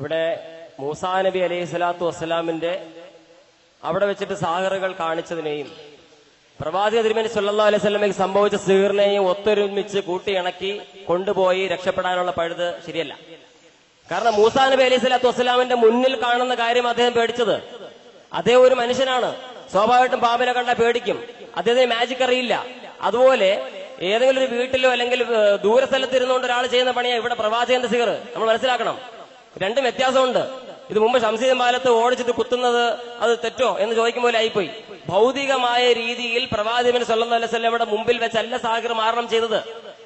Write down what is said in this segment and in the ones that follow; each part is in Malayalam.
ഇവിടെ മൂസാ നബി അലൈഹി സ്വലാത്തു വസ്സലാമിന്റെ അവിടെ വെച്ചിട്ട് സാഹിറുകൾ കാണിച്ചതിനെയും പ്രവാചക തിരുമേനി സല്ലല്ലാഹു അലൈഹി വസല്ലമയ്ക്ക് സംഭവിച്ച സിഹിറിനെയും ഒത്തൊരുമിച്ച് കൂട്ടിയിണക്കി കൊണ്ടുപോയി രക്ഷപ്പെടാനുള്ള പഴുത് ശരിയല്ല. കാരണം മൂസാ നബി അലൈഹി സ്വലാത്തു വസ്സലാമിന്റെ മുന്നിൽ കാണുന്ന കാര്യം അദ്ദേഹം പേടിച്ചത്. അദ്ദേഹം ഒരു മനുഷ്യനാണ്, സ്വാഭാവികമായിട്ടും പാമ്പിനെ കണ്ടാൽ പേടിക്കും. അദ്ദേഹത്തിന് മാജിക് അറിയില്ല. അതുപോലെ ഏതെങ്കിലും ഒരു വീട്ടിലോ അല്ലെങ്കിൽ ദൂരസ്ഥലത്ത് ഇരുന്നുകൊണ്ട് ഒരാൾ ചെയ്യുന്ന പണിയാണ് ഇവിടെ പ്രവാചകന്റെ സിഹിർ. നമ്മൾ മനസ്സിലാക്കണം, രണ്ടും വ്യത്യാസമുണ്ട്. ഇത് മുമ്പ് ശംസീദ് പാലത്ത് ഓടിച്ചിട്ട് കുത്തുന്നത് അത് തെറ്റോ എന്ന് ചോദിക്കും പോലെ ആയിപ്പോയി. ഭൗതികമായ രീതിയിൽ പ്രവാചകൻ സല്ലല്ലാഹു അലൈഹി വസല്ലമയുടെ മുമ്പിൽ വെച്ചല്ല സാഹിർ മാരണം ചെയ്തത്.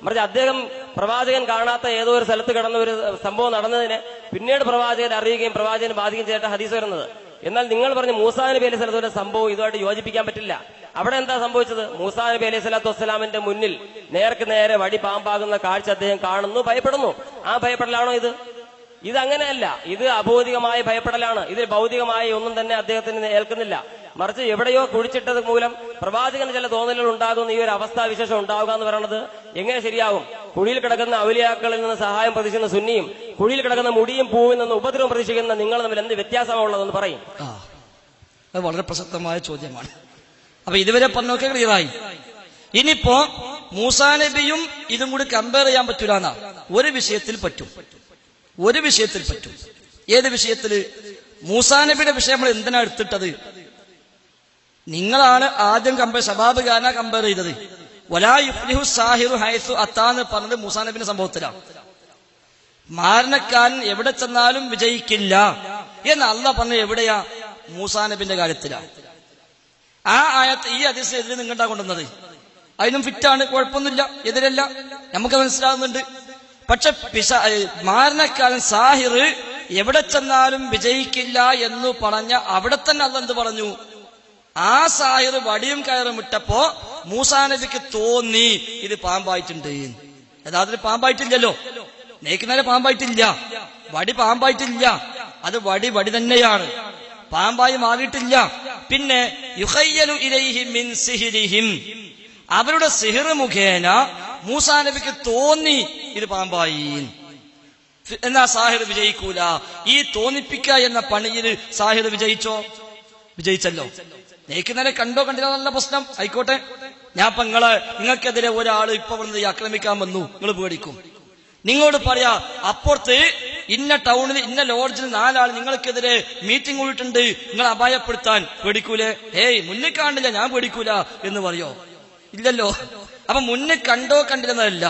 മറിച്ച് അദ്ദേഹം പ്രവാചകൻ കാണാത്ത ഏതോ ഒരു സ്ഥലത്ത് കിടന്ന ഒരു സംഭവം നടന്നതിന് പിന്നീട് പ്രവാചകൻ അറിയുകയും പ്രവാചകൻ ബാധിക്കുകയും ചെയ്തിട്ട് ഹദീസ് വരുന്നത്. എന്നാൽ നിങ്ങൾ പറഞ്ഞ മൂസാ നബി അലൈഹി സ്വലാത്തു സംഭവം ഇതുമായിട്ട് യോജിപ്പിക്കാൻ പറ്റില്ല. അവിടെ എന്താ സംഭവിച്ചത്? മൂസാ നബി അലൈഹി സ്വലാത്തു വസ്സലാമിന്റെ മുന്നിൽ നേർക്ക് നേരെ വടി പാമ്പാകുന്ന കാഴ്ച അദ്ദേഹം കാണുന്നു, ഭയപ്പെടുന്നു. ആ ഭയപ്പെടലാണോ ഇത്? ഇതങ്ങനെയല്ല. ഇത് അഭൗതികമായ ഭയപ്പെടലാണ്. ഇതിൽ ഭൗതികമായ ഒന്നും തന്നെ അദ്ദേഹത്തിന് ഏൽക്കുന്നില്ല. മറിച്ച് എവിടെയോ കുഴിച്ചിട്ടത് മൂലം പ്രവാചകന് ചില തോന്നലുകൾ ഉണ്ടാകുന്ന ഈ ഒരു അവസ്ഥാവിശേഷം ഉണ്ടാവുക എന്ന് പറയുന്നത് എങ്ങനെ ശരിയാകും? കുഴിയിൽ കിടക്കുന്ന ഔലിയാക്കളിൽ നിന്ന് സഹായം പ്രതീക്ഷിക്കുന്ന സുന്നിയും കുഴിയിൽ കിടക്കുന്ന മുടിയും പൂവിൽ നിന്ന് ഉപദ്രവം പ്രതീക്ഷിക്കുന്ന നിങ്ങൾ തമ്മിൽ എന്ത് വ്യത്യാസമുള്ളതെന്ന് പറയും. അത് വളരെ പ്രസക്തമായ ചോദ്യമാണ്. അപ്പൊ ഇതുവരെ പറഞ്ഞൊക്കെ ക്ലിയറായി. ഇനിയിപ്പോ മൂസാ നബിയും ഇതും കൂടി കമ്പയർ ചെയ്യാൻ പറ്റൂലെന്നാ. ഒരു വിഷയത്തിൽ പറ്റും. ഏത് വിഷയത്തില്? മൂസാ നബിയുടെ വിഷയം നമ്മൾ എന്തിനാ എടുത്തിട്ടത്? നിങ്ങളാണ് ആദ്യം ശബാബ് ഖാന കമ്പയർ ചെയ്തത്. വലാ യുഫ്ലിഹു സാഹിറു ഹൈസു അത്താന്ന് പറഞ്ഞത് മൂസാ നബിന്റെ സംഭവത്തിലാണ്. മാരണക്കാരൻ എവിടെ ചെന്നാലും വിജയിക്കില്ല എന്ന് അള്ളാഹ് പറഞ്ഞത് എവിടെയാ? മൂസാ നബിന്റെ കാര്യത്തിലാണ്. ആ ആയത്ത് ഈ ഹദീസിന് എതിരെ നിങ്ങണ്ടാ കൊണ്ടുവന്നത്. അതിനും ഫിറ്റാണ്, കുഴപ്പമൊന്നുമില്ല, എതിരല്ല, നമുക്ക് മനസ്സിലാകുന്നുണ്ട്. പക്ഷെ മാരണക്കാരൻ സാഹിർ എവിടെ ചെന്നാലും വിജയിക്കില്ല എന്ന് പറഞ്ഞ അവിടെ തന്നെ അള്ളാഹ് എന്ത് പറഞ്ഞു? ആ സാഹിർ വടിയും കയറും ഇട്ടപ്പോ മൂസാ നബിക്ക് തോന്നി ഇത് പാമ്പായിട്ടുണ്ട്. യഥാർത്ഥത്തിൽ പാമ്പായിട്ടില്ലല്ലോ, നേക്കുന്നതിന് പാമ്പായിട്ടില്ല, വടി പാമ്പായിട്ടില്ല. അത് വടി തന്നെയാണ്, പാമ്പായി മാറിയിട്ടില്ല. പിന്നെ യുഖയ്യലു ഇലൈഹി മിൻ സിഹ്രിഹിം, അവരുടെ സിഹിർ മുഖേന മൂസാ നബിക്ക് തോന്നി ഇത് പാമ്പായി. എന്നാ സാഹിർ വിജയിക്കൂല. ഈ തോന്നിപ്പിക്കുക എന്ന പണിയിൽ സാഹിർ വിജയിച്ചല്ലോ. നേക്കുന്നതിനെ കണ്ടില്ല നല്ല പ്രശ്നം. ആയിക്കോട്ടെ, ഞാൻ ഇപ്പൊ നിങ്ങൾക്കെതിരെ ഒരാള് ഇപ്പൊ വന്ന് ആക്രമിക്കാൻ വന്നു, നിങ്ങൾ പേടിക്കും. നിങ്ങളോട് പറയാ അപ്പുറത്ത് ഇന്ന ടൗണിൽ ഇന്ന ലോഡ്ജിൽ 4 ആൾ നിങ്ങൾക്കെതിരെ മീറ്റിംഗ് കൂടിയിട്ടുണ്ട്, നിങ്ങൾ അപായപ്പെടുത്താൻ, പേടിക്കൂലേ? മുന്നിൽ കാണില്ല, ഞാൻ പേടിക്കൂല എന്ന് പറയോ? ഇല്ലല്ലോ. അപ്പൊ മുന്നിൽ കണ്ടിരുന്നതല്ല,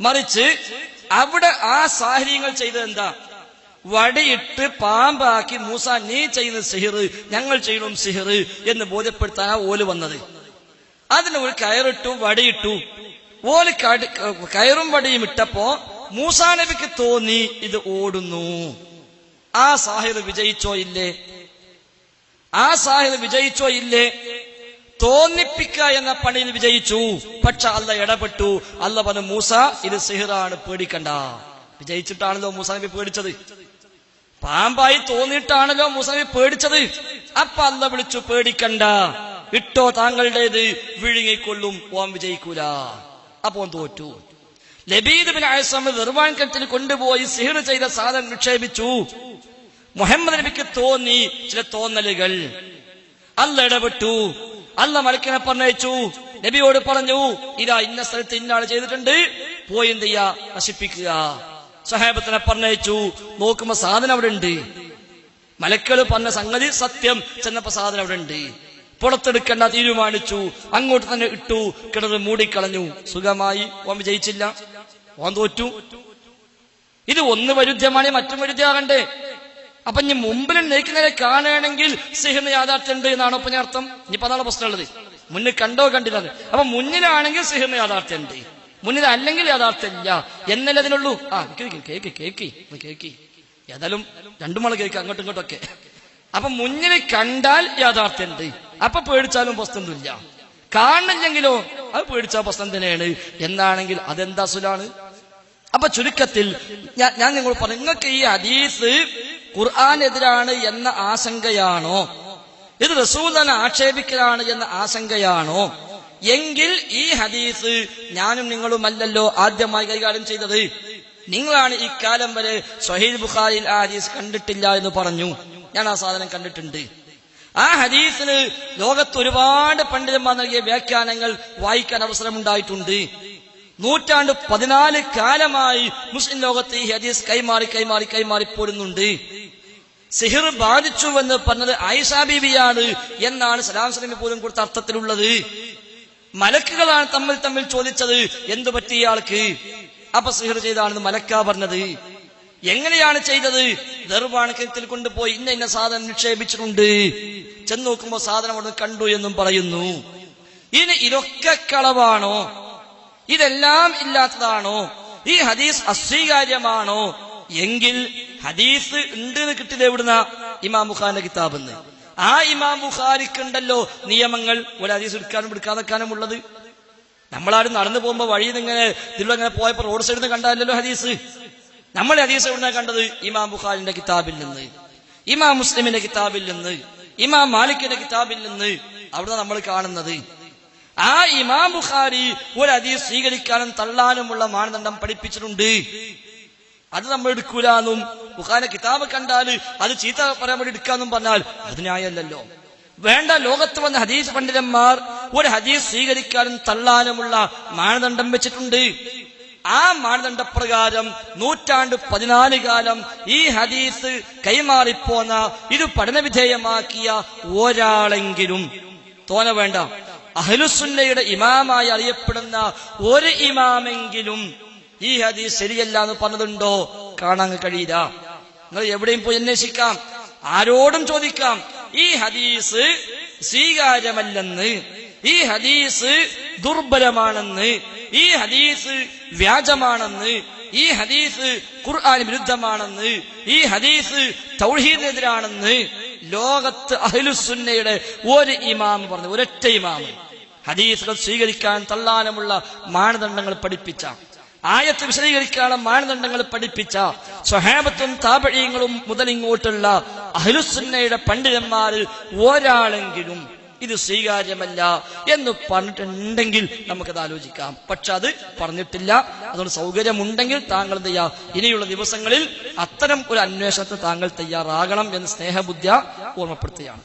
മറിച്ച് അവിടെ ആ സാഹചര്യങ്ങൾ ചെയ്തത് എന്താ? വടിയിട്ട് പാമ്പാക്കി മൂസ നീ ചെയ്യുന്ന സിഹിർ, ഞങ്ങൾ ചെയ്യണം സിഹിർ എന്ന് ബോധ്യപ്പെടുത്താനാ ഓല് വന്നത്. അതിന് ഒരു കയറിട്ടു, വടിയിട്ടു. ഓല് കയറും വടിയും ഇട്ടപ്പോ മൂസാ നബിക്ക് തോന്നി ഇത് ഓടുന്നു. ആ സാഹിർ വിജയിച്ചോ ഇല്ലേ? തോന്നിപ്പിക്കുക എന്ന പണിയിൽ വിജയിച്ചു. പക്ഷെ അള്ളാഹ് ഇടപെട്ടു. അള്ളാഹ് പറഞ്ഞു മൂസ ഇത് സിഹിറാണ്, പേടിക്കണ്ട. വിജയിച്ചിട്ടാണല്ലോ മൂസാ നബി പേടിച്ചത്. പാമ്പായി തോന്നിയിട്ടാണല്ലോ മൂസാ നബി പേടിച്ചത്. അപ്പൊ അള്ളാഹ് വിളിച്ചു, പേടിക്കണ്ട, ഇട്ടോ താങ്കളുടേത്, വിഴുങ്ങിക്കൊള്ളും, ഓൻ വിജയിക്കൂല. അപ്പൊ തോറ്റു. ലബീദ് ബിൻ അസ്സം നിർവാൺ കിണറ്റിൽ കൊണ്ടുപോയി സിഹിർ ചെയ്ത സാധനം നിക്ഷേപിച്ചു. മുഹമ്മദ് നബിക്ക് തോന്നി ചില തോന്നലുകൾ. അള്ളാഹ് ഇടപെട്ടു. അള്ളാഹ് മലക്കിനെ പറഞ്ഞയച്ചു. നബിയോട് പറഞ്ഞു, ഇതാ ഇന്ന സ്ഥലത്ത് ഇന്നാൾ ചെയ്തിട്ടുണ്ട്, പോയി എന്ത് ചെയ്യാ, നശിപ്പിക്കുക. സഹാബത്തിനെ പറഞ്ഞയച്ചു. നോക്കുമ്പോ സാധനം അവിടെ ഉണ്ട്. മലക്കൾ പറഞ്ഞ സംഗതി സത്യം. ചെന്നപ്പോ സാധനം അവിടെ ഉണ്ട്. പുറത്തെടുക്കേണ്ട തീരുമാനിച്ചു. അങ്ങോട്ട് തന്നെ ഇട്ടു. കിണർ മൂടിക്കളഞ്ഞു. സുഖമായി. ഓൻ വിജയിച്ചില്ല, ഓൻ തോറ്റു. ഇത് ഒന്ന് വൈരുദ്ധ്യമാണ്, മറ്റും വൈരുദ്ധ്യമാകണ്ടേ? അപ്പൊ ഇനി മുമ്പിൽ നേരെ കാണുകയാണെങ്കിൽ സിഹിറിന് യാഥാർത്ഥ്യമുണ്ട് എന്നാണോ ഇപ്പൊ അർത്ഥം? ഇനിയിപ്പോ അതാണ് പ്രശ്നമുള്ളത്. മുന്നിൽ കണ്ടില്ല. അപ്പൊ മുന്നിലാണെങ്കിൽ സിഹിറിന് യാഥാർത്ഥ്യമുണ്ട്, മുന്നിൽ അല്ലെങ്കിൽ യാഥാർത്ഥ്യമില്ല എന്നല്ലേ അതിനുള്ളൂ. കേക്കി ഏതായാലും 2 മണി കേക്ക് അങ്ങോട്ടും ഇങ്ങോട്ടൊക്കെ. അപ്പൊ മുന്നിൽ കണ്ടാൽ യാഥാർത്ഥ്യമുണ്ട്, അപ്പൊ പേടിച്ചാലും പ്രശ്നമൊന്നുമില്ല. കാണുന്നില്ലെങ്കിലോ അത് പേടിച്ചാൽ പ്രശ്നം തന്നെയാണ്. എന്നാണെങ്കിൽ അതെന്താ സുലാണ്? അപ്പൊ ചുരുക്കത്തിൽ ഞാൻ നിങ്ങളോട് പറഞ്ഞു, നിങ്ങൾക്ക് ഈ ഹദീസ് ഖുർആനെതിരാണ് എന്ന ആശങ്കയാണോ, ഇത് റസൂലിനെ ആക്ഷേപിക്കലാണ് എന്ന ആശങ്കയാണോ എങ്കിൽ ഈ ഹദീസ് ഞാനും നിങ്ങളുമല്ലല്ലോ ആദ്യമായി കൈകാര്യം ചെയ്തത്. നിങ്ങളാണ് ഈ കാലം വരെ സ്വഹീഹ് ബുഖാരിയിൽ ആ ഹദീസ് കണ്ടിട്ടില്ല എന്ന് പറഞ്ഞു. ഞാൻ ആ സാധനം കണ്ടിട്ടുണ്ട്. ആ ഹദീസിന് ലോകത്ത് ഒരുപാട് പണ്ഡിതന്മാർ നൽകിയ വ്യാഖ്യാനങ്ങൾ വായിക്കാൻ അവസരമുണ്ടായിട്ടുണ്ട്. 14 കാലമായി മുസ്ലിം ലോകത്ത് ഈ ഹദീസ് കൈമാറി പോരുന്നുണ്ട്. സിഹിർ ബാധിച്ചുവെന്ന് പറഞ്ഞത് ആയിഷ ബീവിയാണ് എന്നാണ് സലാം സലമി പോലും കൊടുത്ത അർത്ഥത്തിലുള്ളത്. മലക്കുകളാണ് തമ്മിൽ ചോദിച്ചത് എന്തു പറ്റി ഇയാൾക്ക്. അപ്പൊ സിഹിർ ചെയ്താണെന്ന് മലക്കാ പറഞ്ഞത്. എങ്ങനെയാണ് ചെയ്തത്? ദർവാണക്കത്തിൽ കൊണ്ടുപോയി ഇന്ന സാധനം നിക്ഷേപിച്ചിട്ടുണ്ട്, ചെന്ന് നോക്കുമ്പോ സാധനം അവിടെ കണ്ടു എന്നും പറയുന്നു. ഇനി ഇതൊക്കെ കളവാണോ? ഇതെല്ലാം ഇല്ലാത്തതാണോ? ഈ ഹദീസ് അസ്വീകാര്യമാണോ? എങ്കിൽ ഹദീസ് ഉണ്ട് എന്ന് കിട്ടിയത് എവിടുന്ന? ഇമാം ബുഖാരിന്റെ കിതാബെന്ന്. ആ ഇമാം ബുഖാരിക്കുണ്ടല്ലോ നിയമങ്ങൾ, ഒരു ഹദീസ് എടുക്കാനും എടുക്കാതെക്കാനും ഉള്ളത്. നമ്മളാരും നടന്നു പോകുമ്പോ വഴിയിൽ ഇങ്ങനെ ഇതിലങ്ങനെ പോയപ്പോ റോഡ് സൈഡിൽ നിന്ന് കണ്ടല്ലോ ഹദീസ്. നമ്മൾ ഹദീസ് എവിടെ കണ്ടത്? ഇമാം ബുഖാരിന്റെ കിതാബിൽ നിന്ന്, ഇമാം മുസ്ലിമിന്റെ കിതാബിൽ നിന്ന്, ഇമാം മാലിക്കിന്റെ കിതാബിൽ നിന്ന്. അവിടെ നമ്മൾ കാണുന്നത് ആ ഇമാം ബുഖാരി ഒരു ഹദീസ് സ്വീകരിക്കാനും തള്ളാനുമുള്ള മാനദണ്ഡം പഠിപ്പിച്ചിട്ടുണ്ട്. അത് നമ്മൾ എടുക്കൂലെന്നും ബുഖാരിന്റെ കിതാബ് കണ്ടാൽ അത് ചീത്ത പറയാൻ വേണ്ടി എടുക്കാന്നും പറഞ്ഞാൽ അത് ന്യായമല്ലല്ലോ. വേണ്ട, ലോകത്ത് വന്ന ഹദീസ് പണ്ഡിതന്മാർ ഒരു ഹദീസ് സ്വീകരിക്കാനും തള്ളാനുമുള്ള മാനദണ്ഡം വെച്ചിട്ടുണ്ട്. ആ മാനദണ്ഡപ്രകാരം 14 കാലം ഈ ഹദീസ് കൈമാറിപ്പോന്ന ഇത് പഠനവിധേയമാക്കിയ ഒരാളെങ്കിലും, തോന വേണ്ട, അഹ്ലുസുന്നയുടെ ഇമാമായി അറിയപ്പെടുന്ന ഒരു ഇമാമെങ്കിലും ഈ ഹദീസ് ശരിയല്ല എന്ന് പറഞ്ഞതുണ്ടോ? കാണാൻ കഴിയില്ല. നിങ്ങൾ എവിടെയും പോയി അന്വേഷിക്കാം, ആരോടും ചോദിക്കാം. ഈ ഹദീസ് സ്വീകാര്യമല്ലെന്ന്, ഈ ഹദീസ് ദുർബലമാണെന്ന്, ഈ ഹദീസ് വ്യാജമാണെന്ന്, ഈ ഹദീസ് ഖുർആൻ വിരുദ്ധമാണെന്ന്, ഈ ഹദീസ് തൗഹീദിനെതിരാണെന്ന് ലോകത്ത് അഹ്ലുസുന്നയുടെ ഒരു ഇമാം പറഞ്ഞു, ഒരൊറ്റ ഇമാം ഹദീസുകൾ സ്വീകരിക്കാൻ തള്ളാനുമുള്ള മാനദണ്ഡങ്ങൾ പഠിപ്പിച്ച, ആയത്ത് വിശദീകരിക്കാനുള്ള മാനദണ്ഡങ്ങൾ പഠിപ്പിച്ച സ്വഹാബത്തും താബഈങ്ങളും മുതൽ ഇങ്ങോട്ടുള്ള അഹ്ലുസുന്നയുടെ പണ്ഡിതന്മാരിൽ ഒരാളെങ്കിലും ഇത് സ്വീകാര്യമല്ല എന്ന് പറഞ്ഞിട്ടുണ്ടെങ്കിൽ നമുക്കത് ആലോചിക്കാം. പക്ഷെ അത് പറഞ്ഞിട്ടില്ല. അതുകൊണ്ട് സൗകര്യമുണ്ടെങ്കിൽ താങ്കൾ എന്ത് ചെയ്യാം, ഇനിയുള്ള ദിവസങ്ങളിൽ അത്തരം ഒരു അന്വേഷണത്തിന് താങ്കൾ തയ്യാറാകണം എന്ന് സ്നേഹബുദ്ധ്യ ഓർമ്മപ്പെടുത്തുകയാണ്.